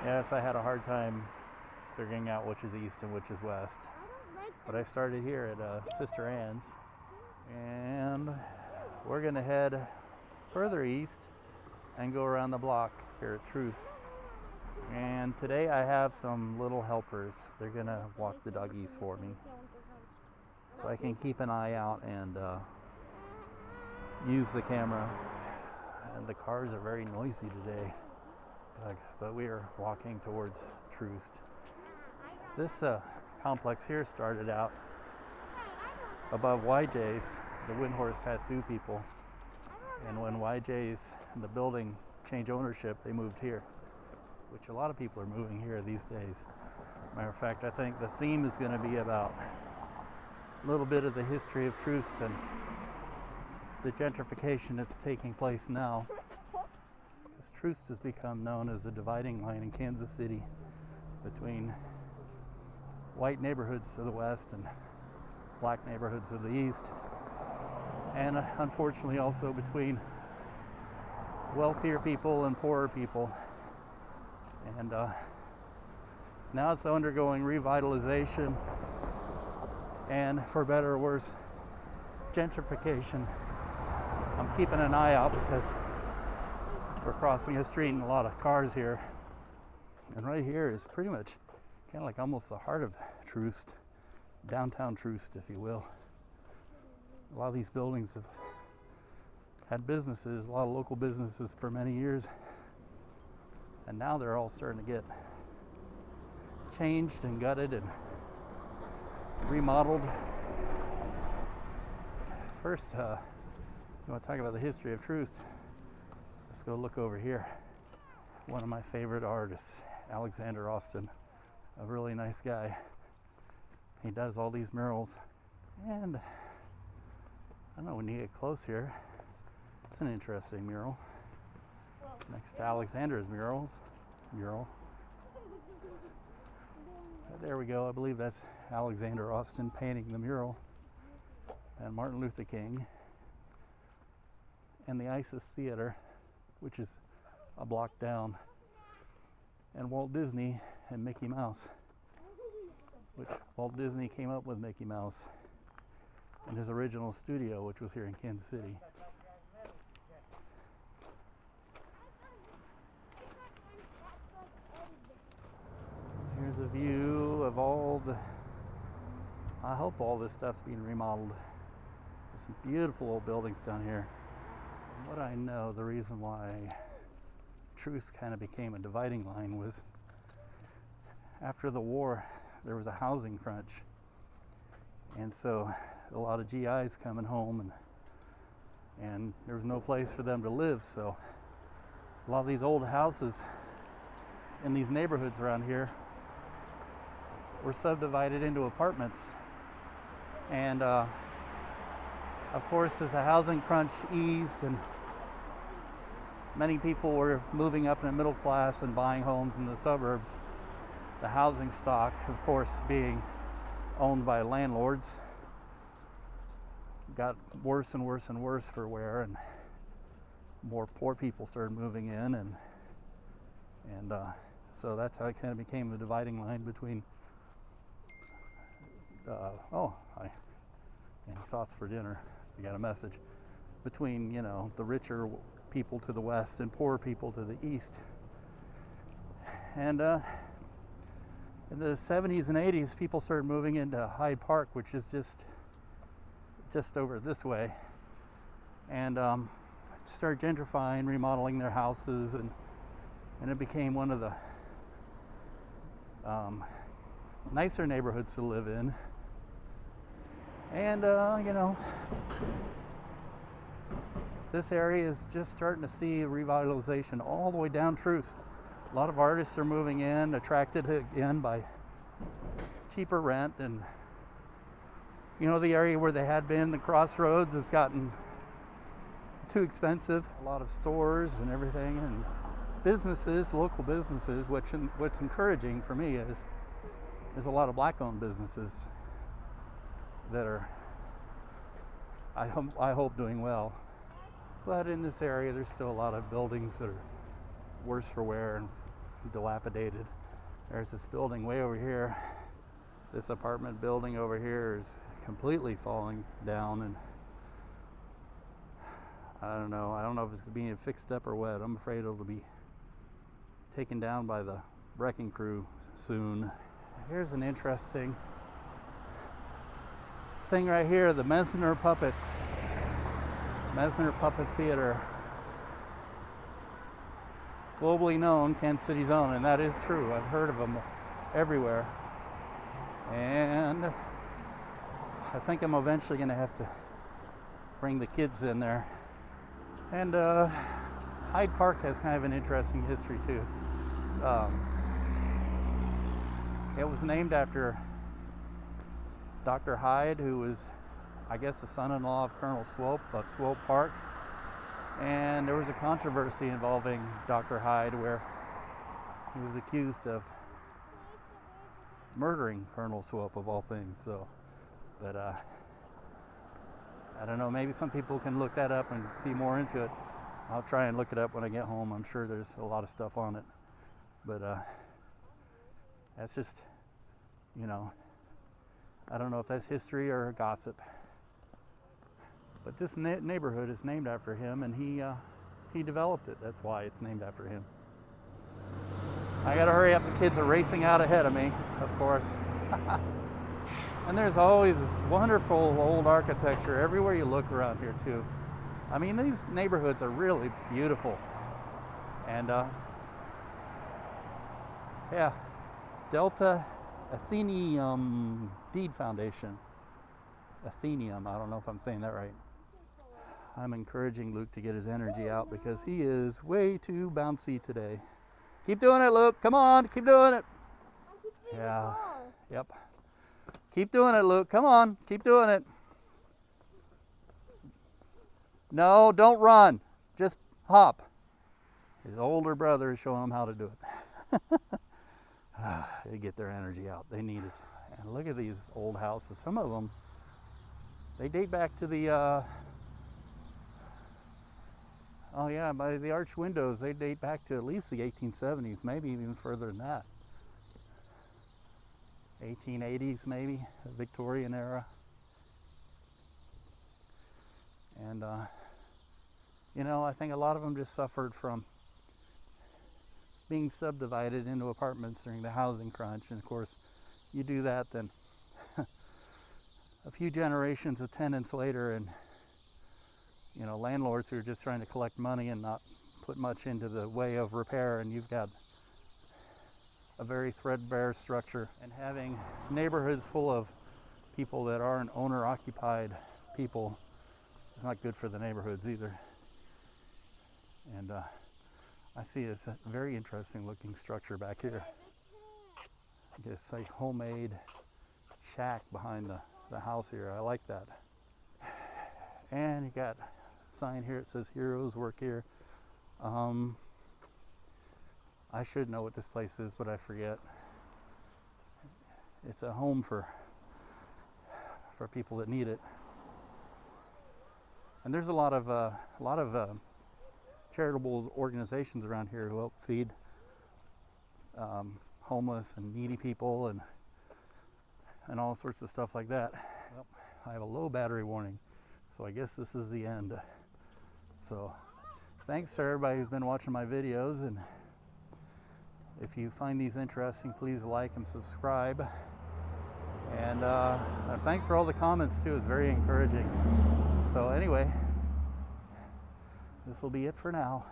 Yes, I had a hard time figuring out which is east and which is west. But I started here at Sister Anne's, and we're gonna head further east and go around the block here at Troost. And today I have some little helpers. They're gonna walk the doggies for me, so I can keep an eye out and use the camera. And the cars are very noisy today, but we are walking towards Troost. This complex here started out above YJ's, the Windhorse Tattoo people, and when YJ's and the building changed ownership, they moved here, which a lot of people are moving here these days. Matter of fact, I think the theme is going to be about a little bit of the history of Troost and the gentrification that's taking place now. Because Troost has become known as the dividing line in Kansas City between white neighborhoods to the west and black neighborhoods to the east, and unfortunately also between wealthier people and poorer people. And now it's undergoing revitalization and, for better or worse, gentrification. I'm keeping an eye out because we're crossing a street and a lot of cars here, and right here is pretty much kind of like almost the heart of Troost, downtown Troost, if you will. A lot of these buildings have had businesses, a lot of local businesses for many years, and now they're all starting to get changed and gutted and remodeled. First, you want to talk about the history of Troost? Let's go look over here. One of my favorite artists, Alexander Austin, a really nice guy. He does all these murals, and I don't know when you get close here, it's an interesting mural. Next to Alexander's mural. There we go. I believe that's Alexander Austin painting the mural, and Martin Luther King, and the Isis Theater, which is a block down, and Walt Disney and Mickey Mouse, which Walt Disney came up with Mickey Mouse in his original studio, which was here in Kansas City. Here's a view of I hope all this stuff's being remodeled. There's some beautiful old buildings down here. From what I know, the reason why Troost kind of became a dividing line was after the war, there was a housing crunch. And so a lot of GIs coming home, and there was no place for them to live. So a lot of these old houses in these neighborhoods around here were subdivided into apartments. And of course, as the housing crunch eased and many people were moving up in the middle class and buying homes in the suburbs, the housing stock, of course, being owned by landlords, got worse and worse and worse for wear, and more poor people started moving in, and so that's how it kind of became the dividing line between any thoughts for dinner? So you got a message between, the richer people to the west and poorer people to the east. And in the 70s and 80s, people started moving into Hyde Park, which is just over this way, and started gentrifying, remodeling their houses, and it became one of the nicer neighborhoods to live in. And this area is just starting to see revitalization all the way down Troost. A lot of artists are moving in, attracted again by cheaper rent, and the area where they had been, the crossroads, has gotten too expensive. A lot of stores and everything, and businesses, local businesses, what's encouraging for me is there's a lot of black-owned businesses that are, I hope, doing well. But in this area, there's still a lot of buildings that are worse for wear, and dilapidated. There's this building way over here. This apartment building over here is completely falling down, and I don't know if it's being fixed up or what. I'm afraid it'll be taken down by the wrecking crew soon. Here's an interesting thing right here, the Mesner Puppets. Mesner Puppet Theater. Globally known, Kansas City's own, and that is true. I've heard of them everywhere. And I think I'm eventually going to have to bring the kids in there. And Hyde Park has kind of an interesting history too. It was named after Dr. Hyde, who was, I guess, the son-in-law of Colonel Swope of Swope Park. And there was a controversy involving Dr. Hyde where he was accused of murdering Colonel Swope, of all things. So, but I don't know, maybe some people can look that up and see more into it. I'll try and look it up when I get home. I'm sure there's a lot of stuff on it. But that's just, you know, I don't know if that's history or gossip. But this neighborhood is named after him, and he developed it. That's why it's named after him. I gotta hurry up. The kids are racing out ahead of me, of course. And there's always this wonderful old architecture everywhere you look around here too. I mean, these neighborhoods are really beautiful. And yeah, Delta Athenaeum Deed Foundation. Athenaeum, I don't know if I'm saying that right. I'm encouraging Luke to get his energy out because he is way too bouncy today. Keep doing it, Luke. Come on, keep doing it. Yeah, yep. Keep doing it, Luke. Come on, keep doing it. No, don't run. Just hop. His older brother is showing him how to do it. They get their energy out. They need it. And look at these old houses. Some of them, they date back to the, oh yeah, by the arch windows, they date back to at least the 1870s, maybe even further than that. 1880s maybe, the Victorian era. And, you know, I think a lot of them just suffered from being subdivided into apartments during the housing crunch. And of course, you do that, then a few generations of tenants later, and you know, landlords who are just trying to collect money and not put much into the way of repair, and you've got a very threadbare structure. And having neighborhoods full of people that aren't owner-occupied people is not good for the neighborhoods either. And I see this very interesting looking structure back here. It's like homemade shack behind the house here. I like that. And you got a sign here. It says Heroes Work Here. I should know what this place is, but I forget. It's a home for people that need it. And there's a lot of charitable organizations around here who help feed homeless and needy people and all sorts of stuff like that. Well, I have a low battery warning, so I guess this is the end. So thanks to everybody who's been watching my videos, and if you find these interesting, please like and subscribe. And thanks for all the comments too. It's very encouraging. So anyway, this will be it for now.